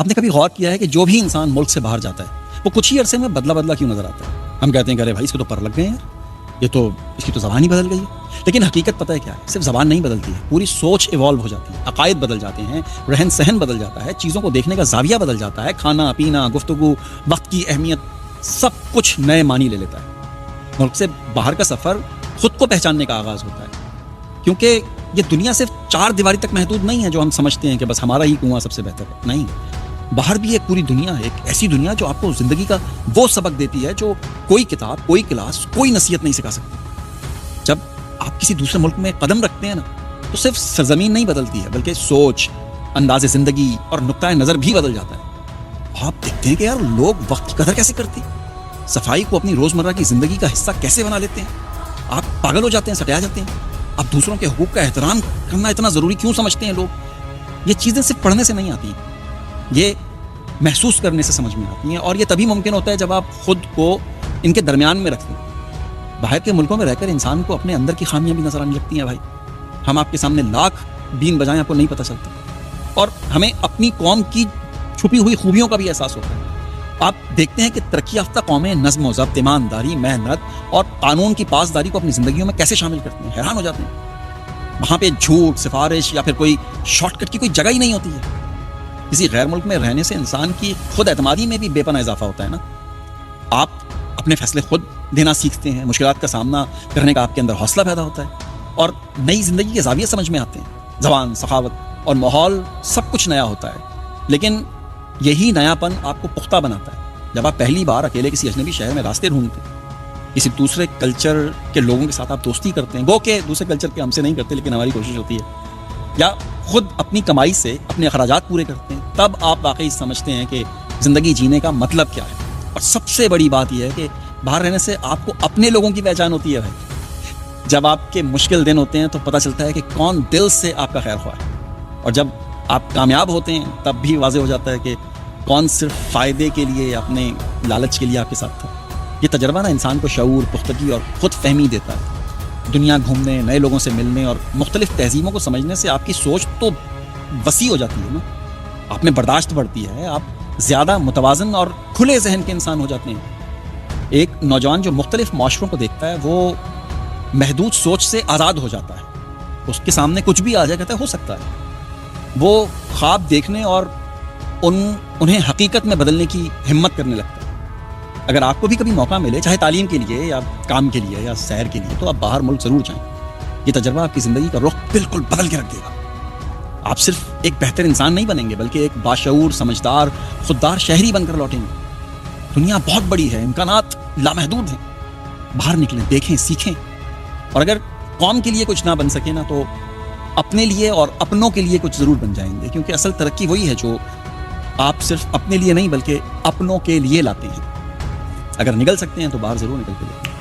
آپ نے کبھی غور کیا ہے کہ جو بھی انسان ملک سے باہر جاتا ہے وہ کچھ ہی عرصے میں بدلا بدلا کیوں نظر آتا ہے؟ ہم کہتے ہیں کہ ارے بھائی اس کو تو پر لگ گئے ہیں، اس کی تو زبان ہی بدل گئی ہے، لیکن حقیقت پتہ ہے کیا ہے؟ صرف زبان نہیں بدلتی ہے، پوری سوچ ایوالو ہو جاتی ہے، عقائد بدل جاتے ہیں، رہن سہن بدل جاتا ہے، چیزوں کو دیکھنے کا زاویہ بدل جاتا ہے، کھانا پینا، گفتگو، وقت کی اہمیت، سب کچھ نئے معنی لے لیتا ہے۔ ملک سے باہر کا سفر خود کو پہچاننے کا آغاز ہوتا ہے، کیونکہ یہ دنیا صرف چار دیواری تک محدود نہیں ہے جو ہم سمجھتے ہیں کہ بس ہمارا ہی کنواں سب سے بہتر ہے، نہیں، باہر بھی ایک پوری دنیا ہے، ایک ایسی دنیا جو آپ کو زندگی کا وہ سبق دیتی ہے جو کوئی کتاب، کوئی کلاس، کوئی نصیحت نہیں سکھا سکتی۔ جب آپ کسی دوسرے ملک میں قدم رکھتے ہیں نا تو صرف سرزمین نہیں بدلتی ہے بلکہ سوچ، انداز زندگی اور نقطۂ نظر بھی بدل جاتا ہے۔ آپ دیکھتے ہیں کہ یار لوگ وقت کی قدر کیسے کرتے ہیں، صفائی کو اپنی روزمرہ کی زندگی کا حصہ کیسے بنا لیتے ہیں۔ آپ پاگل ہو جاتے ہیں، سٹیا جاتے ہیں۔ آپ دوسروں کے حقوق کا احترام کرنا اتنا ضروری کیوں سمجھتے ہیں لوگ؟ یہ چیزیں صرف پڑھنے سے نہیں آتی، یہ محسوس کرنے سے سمجھ میں آتی ہیں، اور یہ تبھی ممکن ہوتا ہے جب آپ خود کو ان کے درمیان میں رکھیں۔ باہر کے ملکوں میں رہ کر انسان کو اپنے اندر کی خامیاں بھی نظر آنے لگتی ہیں۔ بھائی ہم آپ کے سامنے لاکھ بین بجائیں، آپ کو نہیں پتہ چلتا، اور ہمیں اپنی قوم کی چھپی ہوئی خوبیوں کا بھی احساس ہوتا ہے۔ آپ دیکھتے ہیں کہ ترقی یافتہ قومیں نظم و ضبط، ایمانداری، محنت اور قانون کی پاسداری کو اپنی زندگیوں میں کیسے شامل کرتے ہیں، حیران ہو جاتے ہیں۔ وہاں پہ جھوٹ، سفارش یا پھر کوئی شارٹ کٹ کی کوئی جگہ ہی نہیں ہوتی ہے۔ کسی غیر ملک میں رہنے سے انسان کی خود اعتمادی میں بھی بے پناہ اضافہ ہوتا ہے نا۔ آپ اپنے فیصلے خود دینا سیکھتے ہیں، مشکلات کا سامنا کرنے کا آپ کے اندر حوصلہ پیدا ہوتا ہے، اور نئی زندگی کے زاویے سمجھ میں آتے ہیں۔ زبان، سخاوت اور ماحول سب کچھ نیا ہوتا ہے، لیکن یہی نیا پن آپ کو پختہ بناتا ہے۔ جب آپ پہلی بار اکیلے کسی اجنبی شہر میں راستے ڈھونڈتے ہیں، کسی دوسرے کلچر کے لوگوں کے ساتھ آپ دوستی کرتے ہیں، گو کہ دوسرے کلچر کے ہم سے نہیں کرتے لیکن ہماری کوشش ہوتی ہے، یا خود اپنی کمائی سے اپنے اخراجات پورے کرتے ہیں، تب آپ واقعی سمجھتے ہیں کہ زندگی جینے کا مطلب کیا ہے۔ اور سب سے بڑی بات یہ ہے کہ باہر رہنے سے آپ کو اپنے لوگوں کی پہچان ہوتی ہے۔ بھائی جب آپ کے مشکل دن ہوتے ہیں تو پتہ چلتا ہے کہ کون دل سے آپ کا خیر خواہ ہے، اور جب آپ کامیاب ہوتے ہیں تب بھی واضح ہو جاتا ہے کہ کون صرف فائدے کے لیے، اپنے لالچ کے لیے آپ کے ساتھ تھا۔ یہ تجربہ نا انسان کو شعور، پختگی اور خود فہمی دیتا ہے۔ دنیا گھومنے، نئے لوگوں سے ملنے اور مختلف تہذیبوں کو سمجھنے سے آپ کی سوچ تو وسیع ہو جاتی ہے نا، آپ میں برداشت بڑھتی ہے، آپ زیادہ متوازن اور کھلے ذہن کے انسان ہو جاتے ہیں۔ ایک نوجوان جو مختلف معاشروں کو دیکھتا ہے وہ محدود سوچ سے آزاد ہو جاتا ہے، اس کے سامنے کچھ بھی آ جائے، کہتا ہے ہو سکتا ہے۔ وہ خواب دیکھنے اور انہیں حقیقت میں بدلنے کی ہمت کرنے لگتا ہے۔ اگر آپ کو بھی کبھی موقع ملے، چاہے تعلیم کے لیے یا کام کے لیے یا سیر کے لیے، تو آپ باہر ملک ضرور جائیں۔ یہ تجربہ آپ کی زندگی کا رخ بالکل بدل کے رکھ دے گا۔ آپ صرف ایک بہتر انسان نہیں بنیں گے بلکہ ایک باشعور، سمجھدار، خوددار شہری بن کر لوٹیں گے۔ دنیا بہت بڑی ہے، امکانات لامحدود ہیں، باہر نکلیں، دیکھیں، سیکھیں، اور اگر قوم کے لیے کچھ نہ بن سکے نا تو اپنے لیے اور اپنوں کے لیے کچھ ضرور بن جائیں گے، کیونکہ اصل ترقی وہی ہے جو آپ صرف اپنے لیے نہیں بلکہ اپنوں کے لیے لاتے ہیں۔ اگر نکل سکتے ہیں تو باہر ضرور نکل کے دیکھیں۔